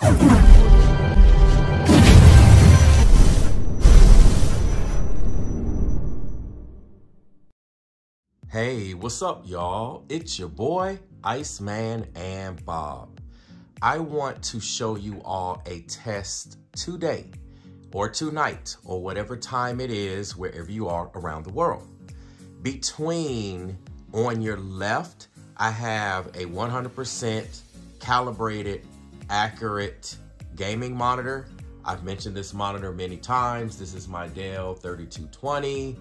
Hey, what's up, y'all? It's your boy, Iceman and Bob. I want to show you all a test today or tonight or whatever time it is, wherever you are around the world. Between on your left, I have a 100% calibrated, accurate gaming monitor. I've mentioned this monitor many times. This is my Dell 3220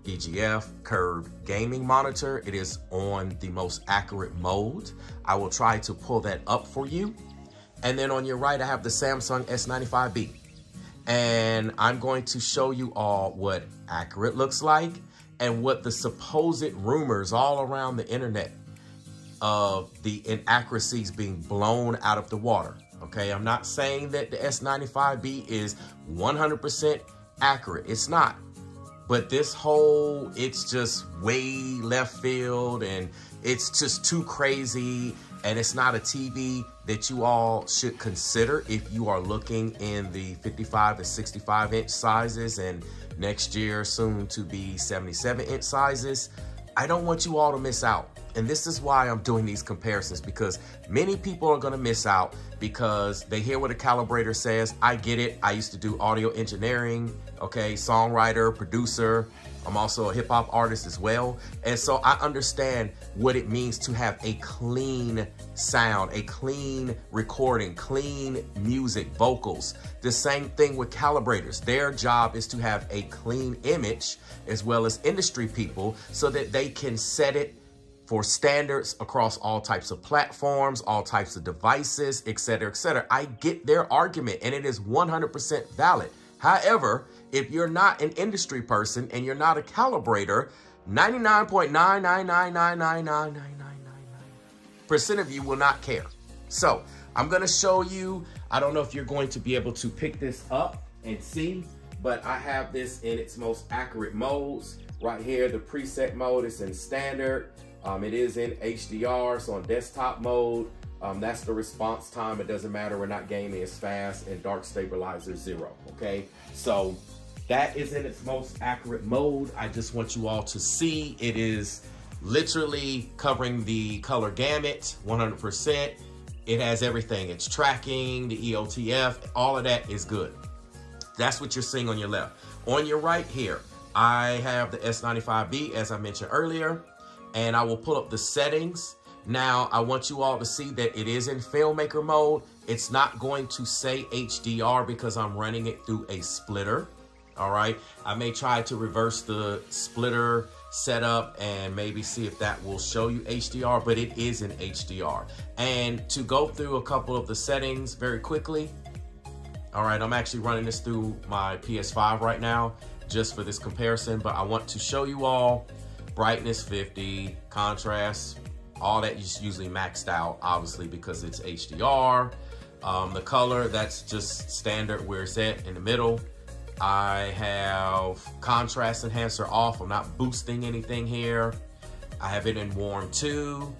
EGF curved gaming monitor. It is on the most accurate mode. I will try to pull that up for you. And then on your right, I have the Samsung S95B. And I'm going to show you all what accurate looks like and what the supposed rumors all around the internet of the inaccuracies being blown out of the water. Okay, I'm not saying that the S95B is 100% accurate. It's not. But this whole, it's just way left field and it's just too crazy, and it's not a TV that you all should consider if you are looking in the 55 to 65 inch sizes and next year soon to be 77 inch sizes. I don't want you all to miss out. And this is why I'm doing these comparisons, because many people are gonna miss out because they hear what a calibrator says. I get it. I used to do audio engineering, okay, songwriter, producer. I'm also a hip hop artist as well. And so I understand what it means to have a clean sound, a clean recording, clean music, vocals. The same thing with calibrators. Their job is to have a clean image as well as industry people so that they can set it for standards across all types of platforms, all types of devices, et cetera, et cetera. I get their argument and it is 100% valid. However, if you're not an industry person and you're not a calibrator, 99.9999999% of you will not care. So I'm gonna show you, I don't know if you're going to be able to pick this up and see, but I have this in its most accurate modes. Right here, the preset mode is in standard. It is in HDR, so on desktop mode, that's the response time. It doesn't matter, we're not gaming as fast, and dark stabilizer 0, okay? So that is in its most accurate mode. I just want you all to see it is literally covering the color gamut, 100%. It has everything. It's tracking, the EOTF, all of that is good. That's what you're seeing on your left. On your right here, I have the S95B, as I mentioned earlier, and I will pull up the settings. Now, I want you all to see that it is in filmmaker mode. It's not going to say HDR because I'm running it through a splitter, all right? I may try to reverse the splitter setup and maybe see if that will show you HDR, but it is in HDR. And to go through a couple of the settings very quickly, all right, I'm actually running this through my PS5 right now just for this comparison, but I want to show you all brightness 50, contrast, all that is usually maxed out, obviously, because it's HDR. The color, that's just standard where it's at in the middle. I have contrast enhancer off. I'm not boosting anything here. I have it in warm 2.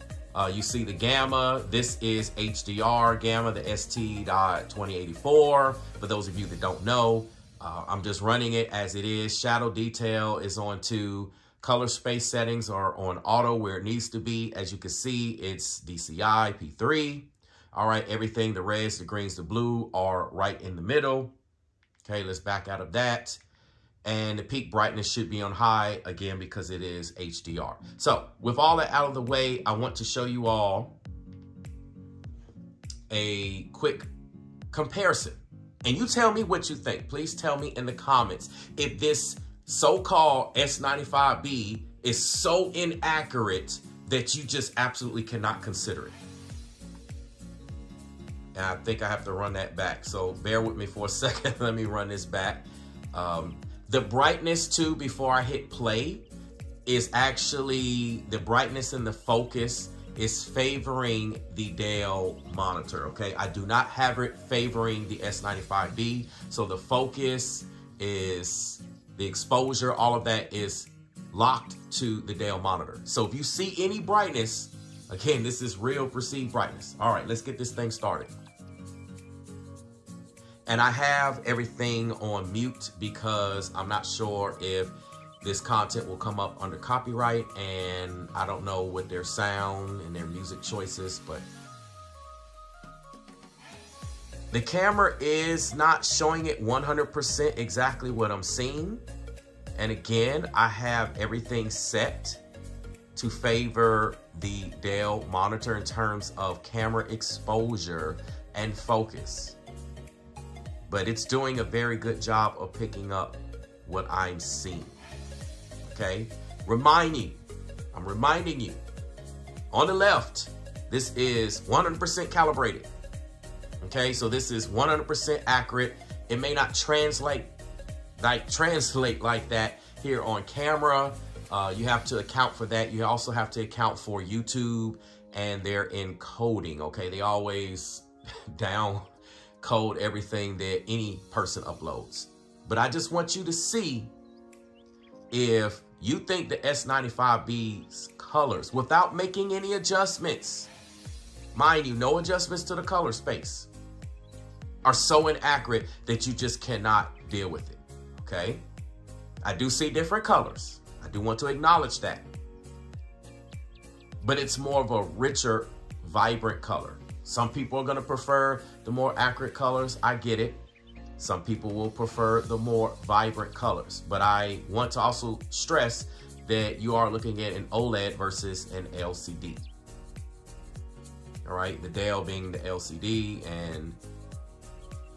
You see the gamma. This is HDR gamma, the ST.2084. For those of you that don't know, I'm just running it as it is. Shadow detail is on 2. Color space settings are on auto where it needs to be. As you can see, it's DCI P3. All right, everything, the reds, the greens, the blue are right in the middle. Okay, let's back out of that. And the peak brightness should be on high, again, because it is HDR. So with all that out of the way, I want to show you all a quick comparison. And you tell me what you think. Please tell me in the comments if this so-called S95B is so inaccurate that you just absolutely cannot consider it. And I think I have to run that back. So bear with me for a second. Let me run this back. The brightness too, before I hit play, is actually, the brightness and the focus is favoring the Dell monitor, okay? I do not have it favoring the S95B. So the focus is, the exposure, all of that is locked to the Dell monitor. So if you see any brightness, again, this is real perceived brightness. All right, let's get this thing started. And I have everything on mute because I'm not sure if this content will come up under copyright, and I don't know what their sound and their music choices, but the camera is not showing it 100% exactly what I'm seeing. And again, I have everything set to favor the Dell monitor in terms of camera exposure and focus. But it's doing a very good job of picking up what I'm seeing. Okay, I'm reminding you, on the left, this is 100% calibrated. Okay, so this is 100% accurate. It may not translate like that here on camera. You have to account for that. You also have to account for YouTube and their encoding. Okay, they always down code everything that any person uploads. But I just want you to see if you think the S95B's colors, without making any adjustments, mind you, no adjustments to the color space, are so inaccurate that you just cannot deal with it, okay? I do see different colors. I do want to acknowledge that. But it's more of a richer, vibrant color. Some people are gonna prefer the more accurate colors. I get it. Some people will prefer the more vibrant colors. But I want to also stress that you are looking at an OLED versus an LCD. All right, the Dell being the LCD and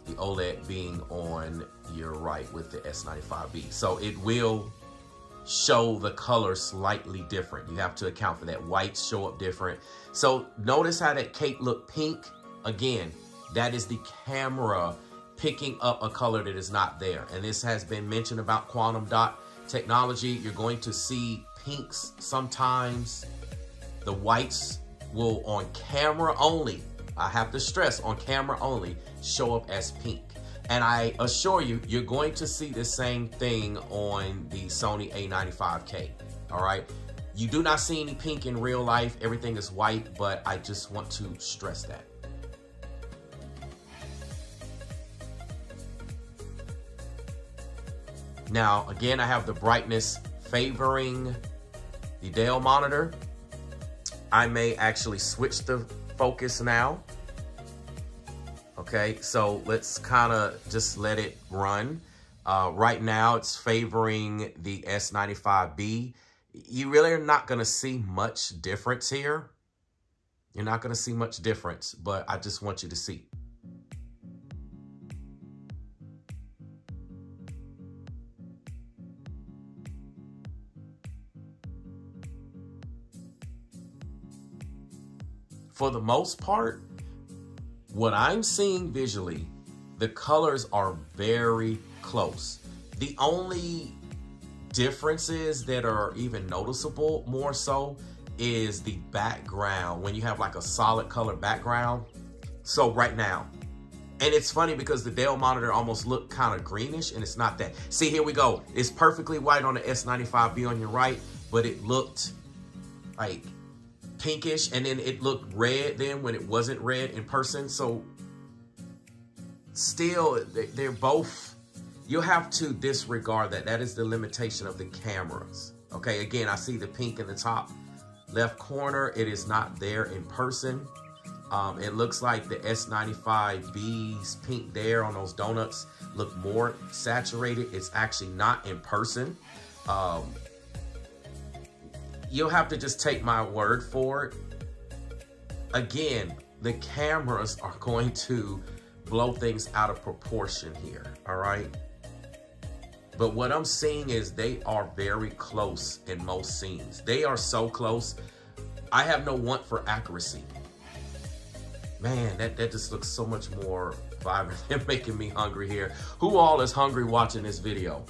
the OLED being on your right with the S95B. So it will show the color slightly different. You have to account for that. Whites show up different. So notice how that cake looked pink. Again, that is the camera picking up a color that is not there. And this has been mentioned about quantum dot technology. You're going to see pinks sometimes. The whites will, on camera only, I have to stress, on camera only, show up as pink. And I assure you, you're going to see the same thing on the Sony A95K, all right? You do not see any pink in real life. Everything is white, but I just want to stress that. Now, again, I have the brightness favoring the Dell monitor. I may actually switch the focus now. Okay, so let's kind of just let it run. Right now, it's favoring the S95B. You really are not going to see much difference here. You're not going to see much difference, but I just want you to see. For the most part, what I'm seeing visually, the colors are very close. The only differences that are even noticeable more so is the background, when you have like a solid color background. So right now, and it's funny because the Dell monitor almost looked kind of greenish, and it's not that. See, here we go. It's perfectly white on the S95B on your right, but it looked like pinkish, and then it looked red then when it wasn't red in person. So still, they're both, you'll have to disregard that. That is the limitation of the cameras. Okay, again, I see the pink in the top left corner. It is not there in person. It looks like the S95B's pink there on those donuts look more saturated. It's actually not in person. You'll have to just take my word for it. Again, the cameras are going to blow things out of proportion here, all right? But what I'm seeing is they are very close in most scenes. They are so close. I have no want for accuracy. Man, that just looks so much more vibrant and making me hungry here. Who all is hungry watching this video?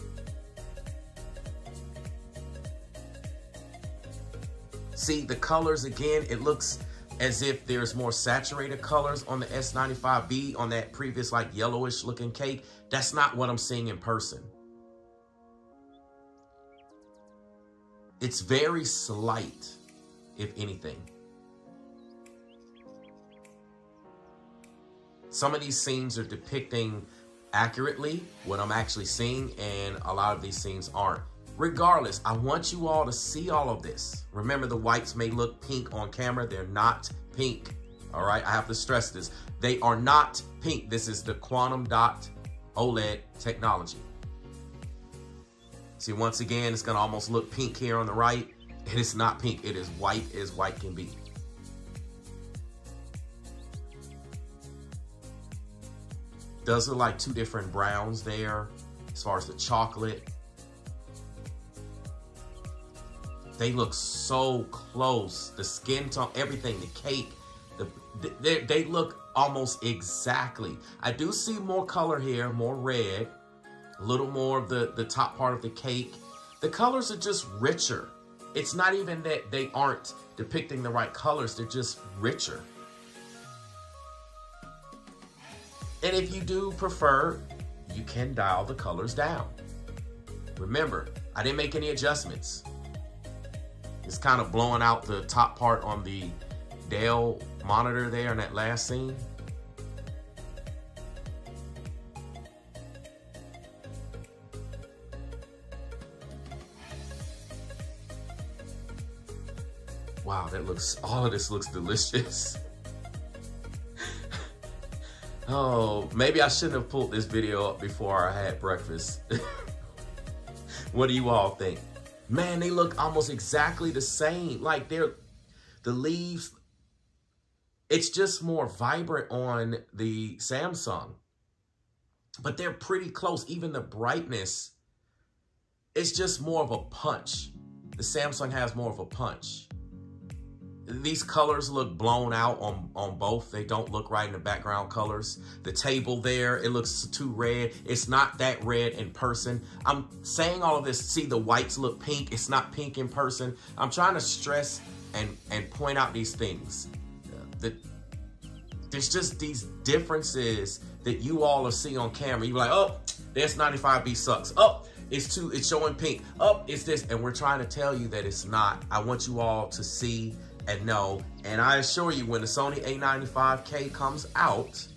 See the colors again, it looks as if there's more saturated colors on the S95B on that previous like yellowish looking cake. That's not what I'm seeing in person. It's very slight, if anything. Some of these scenes are depicting accurately what I'm actually seeing, and a lot of these scenes aren't. Regardless, I want you all to see all of this. Remember, the whites may look pink on camera. They're not pink, all right? I have to stress this. They are not pink. This is the quantum dot OLED technology. See, once again, it's gonna almost look pink here on the right. It is not pink. It is white as white can be. Does look like two different browns there as far as the chocolate. They look so close. The skin tone, everything, the cake, they look almost exactly. I do see more color here, more red, a little more of the top part of the cake. The colors are just richer. It's not even that they aren't depicting the right colors, they're just richer. And if you do prefer, you can dial the colors down. Remember, I didn't make any adjustments. It's kind of blowing out the top part on the Dell monitor there in that last scene. Wow, that looks, all of this looks delicious. Oh, maybe I shouldn't have pulled this video up before I had breakfast. What do you all think? Man, they look almost exactly the same. Like the leaves, it's just more vibrant on the Samsung. But they're pretty close. Even the brightness, it's just more of a punch. The Samsung has more of a punch. These colors look blown out on both. They don't look right in the background colors. The table there, it looks too red. It's not that red in person. I'm saying all of this. See, the whites look pink. It's not pink in person. I'm trying to stress and point out these things. There's just these differences that you all are seeing on camera. You're like, oh, this 95B sucks. Oh, it's showing pink. Oh, it's this. And we're trying to tell you that it's not. I want you all to see and know, and I assure you, when the Sony A95K comes out,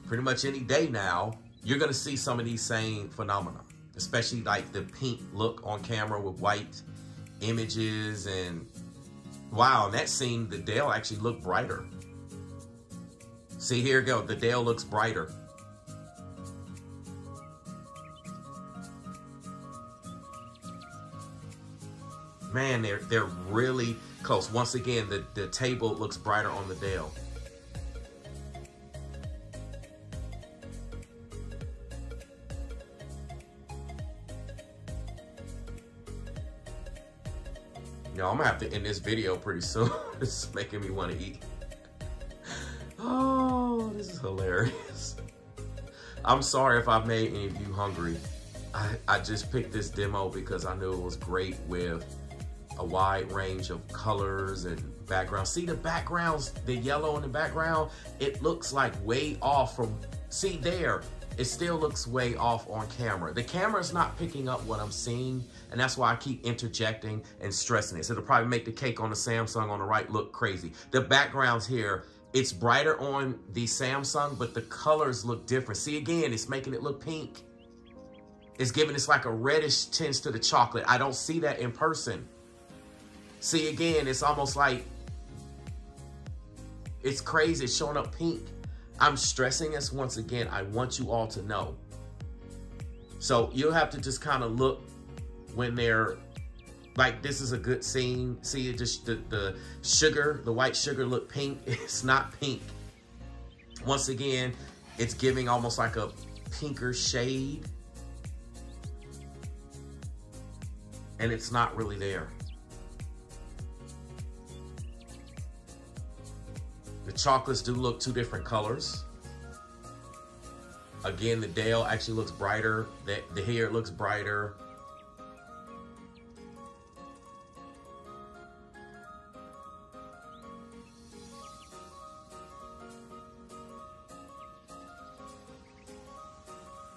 pretty much any day now, you're gonna see some of these same phenomena, especially like the pink look on camera with white images. And wow, in that scene, the Dell actually looked brighter. See, here we go, the Dell looks brighter. Man, they're really close. Once again, the table looks brighter on the Dell. Yo, I'm gonna have to end this video pretty soon. This is making me want to eat. Oh, this is hilarious. I'm sorry if I made any of you hungry. I just picked this demo because I knew it was great with a wide range of colors and backgrounds. See the backgrounds, the yellow in the background, it looks like way off from, see there, it still looks way off on camera. The camera's not picking up what I'm seeing, and that's why I keep interjecting and stressing this. It'll probably make the cake on the Samsung on the right look crazy. The backgrounds here, it's brighter on the Samsung, but the colors look different. See, again, it's making it look pink. It's giving this like a reddish tinge to the chocolate. I don't see that in person. See, again, it's almost like, it's crazy. It's showing up pink. I'm stressing this once again. I want you all to know. So you'll have to just kind of look when they're, like, this is a good scene. See, it just, the sugar, the white sugar look pink. It's not pink. Once again, it's giving almost like a pinker shade. And it's not really there. The chocolates do look two different colors. Again, the Dell actually looks brighter. The hair looks brighter.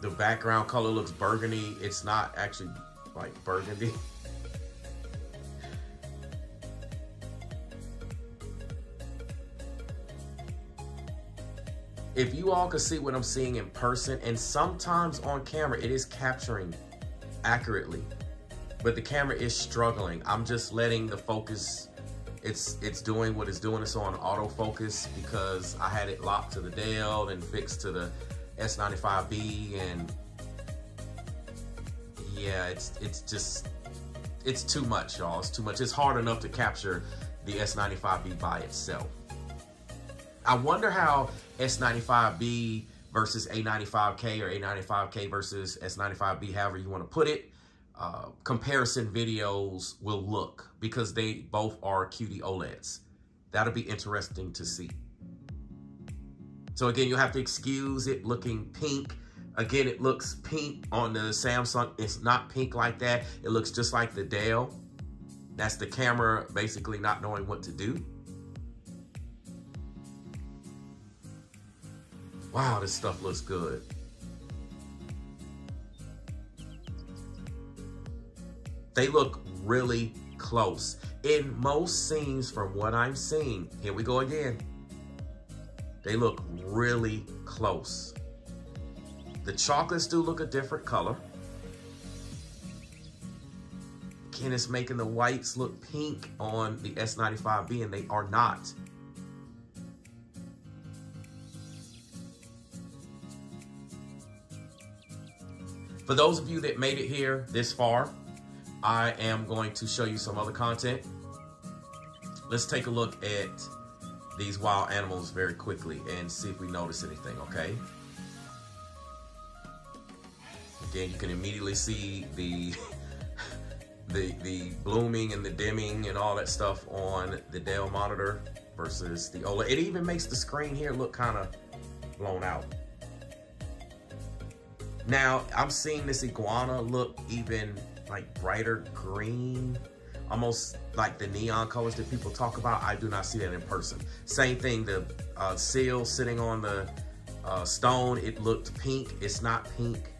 The background color looks burgundy. It's not actually like burgundy. If you all could see what I'm seeing in person, and sometimes on camera, it is capturing accurately, but the camera is struggling. I'm just letting the focus, it's doing what it's doing. It's on autofocus because I had it locked to the Dell and fixed to the S95B, and yeah, it's too much, y'all. It's too much. It's hard enough to capture the S95B by itself. I wonder how S95B versus A95K or A95K versus S95B, however you want to put it, comparison videos will look, because they both are QD-OLEDs. That'll be interesting to see. So again, you'll have to excuse it looking pink. Again, it looks pink on the Samsung. It's not pink like that. It looks just like the Dell. That's the camera basically not knowing what to do. Wow, this stuff looks good. They look really close. In most scenes, from what I'm seeing, here we go again, they look really close. The chocolates do look a different color. Again, it's making the whites look pink on the S95B, and they are not. For those of you that made it here this far, I am going to show you some other content. Let's take a look at these wild animals very quickly and see if we notice anything, okay? Again, you can immediately see the blooming and the dimming and all that stuff on the Dell monitor versus the OLED. It even makes the screen here look kind of blown out. Now, I'm seeing this iguana look even like brighter green, almost like the neon colors that people talk about. I do not see that in person. Same thing, the seal sitting on the stone, it looked pink. It's not pink.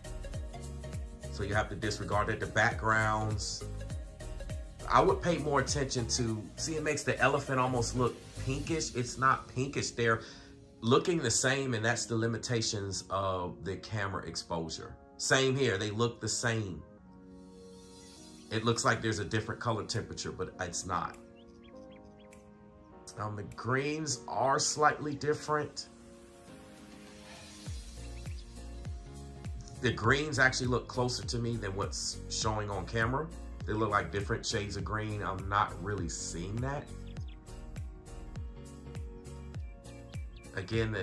So you have to disregard that. The backgrounds, I would pay more attention to, see, it makes the elephant almost look pinkish. It's not pinkish. They're looking the same, and that's the limitations of the camera exposure. Same here, they look the same. It looks like there's a different color temperature, but it's not. The greens are slightly different. The greens actually look closer to me than what's showing on camera. They look like different shades of green. I'm not really seeing that. Again,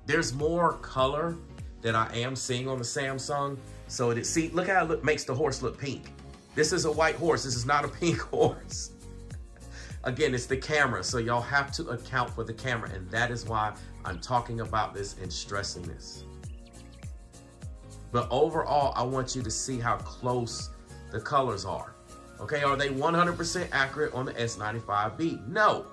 there's more color than I am seeing on the Samsung. So look how it makes the horse look pink. This is a white horse. This is not a pink horse. Again, it's the camera. So y'all have to account for the camera. And that is why I'm talking about this and stressing this. But overall, I want you to see how close the colors are. Okay, are they 100% accurate on the S95B? No.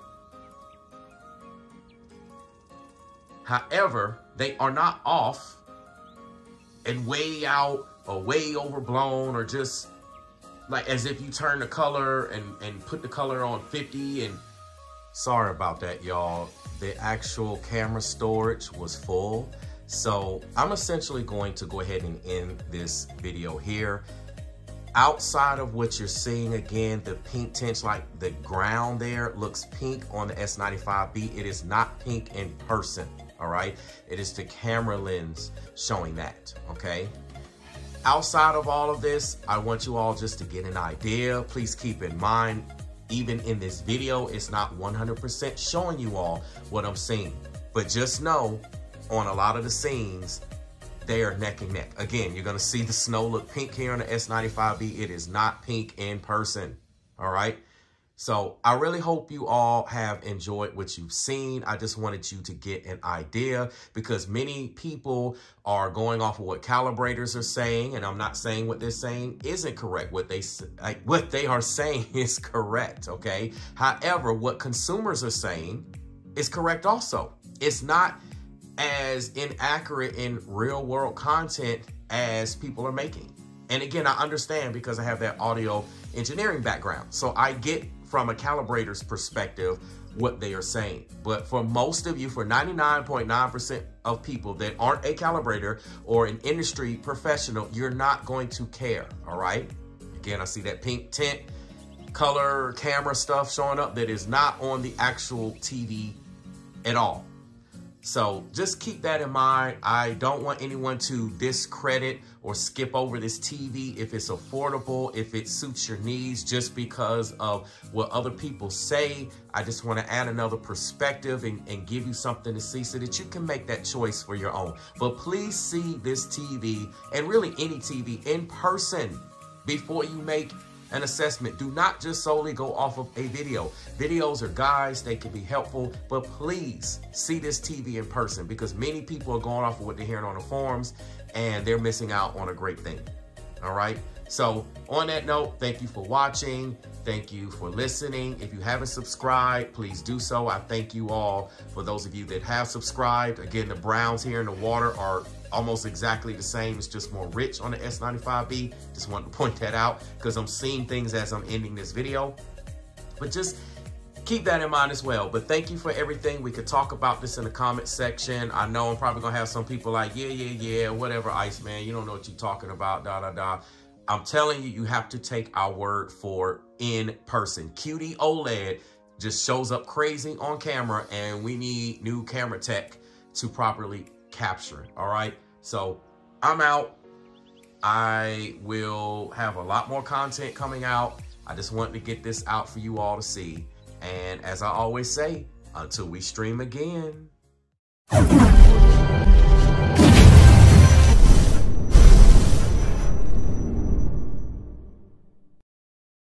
However, they are not off and way out or way overblown, or just like as if you turn the color and put the color on 50 and sorry about that, y'all. The actual camera storage was full. So I'm essentially going to go ahead and end this video here. Outside of what you're seeing, again, the pink tints, like the ground there looks pink on the S95B. It is not pink in person, all right? It is the camera lens showing that, okay? Outside of all of this, I want you all just to get an idea. Please keep in mind, even in this video, it's not 100% showing you all what I'm seeing. But just know, on a lot of the scenes, they are neck and neck. Again, you're gonna see the snow look pink here on the S95B. It is not pink in person, all right? So I really hope you all have enjoyed what you've seen. I just wanted you to get an idea, because many people are going off of what calibrators are saying, and I'm not saying what they're saying isn't correct. What they are saying is correct, okay? However, what consumers are saying is correct also. It's not as inaccurate in real world content as people are making. And again, I understand, because I have that audio engineering background. So I get from a calibrator's perspective what they are saying. But for most of you, for 99.9% of people that aren't a calibrator or an industry professional, you're not going to care, all right? Again, I see that pink tint, color, camera stuff showing up that is not on the actual TV at all. So just keep that in mind. I don't want anyone to discredit or skip over this TV if it's affordable, if it suits your needs, just because of what other people say. I just want to add another perspective and give you something to see so that you can make that choice for your own. But please see this TV, and really any TV, in person before you make an assessment. Do not just solely go off of a video. Videos are guides, they can be helpful, but please see this TV in person, because many people are going off of what they're hearing on the forums and they're missing out on a great thing. All right. So on that note, thank you for watching. Thank you for listening. If you haven't subscribed, please do so. I thank you all for those of you that have subscribed. Again, the browns here in the water are almost exactly the same. It's just more rich on the S95B. Just wanted to point that out because I'm seeing things as I'm ending this video. But just keep that in mind as well. But thank you for everything. We could talk about this in the comment section. I know I'm probably gonna have some people like, yeah, whatever, Iceman, you don't know what you're talking about, I'm telling you, you have to take our word for in person. QD-OLED just shows up crazy on camera, and we need new camera tech to properly capture it, all right? So I'm out. I will have a lot more content coming out. I just wanted to get this out for you all to see. And as I always say, until we stream again.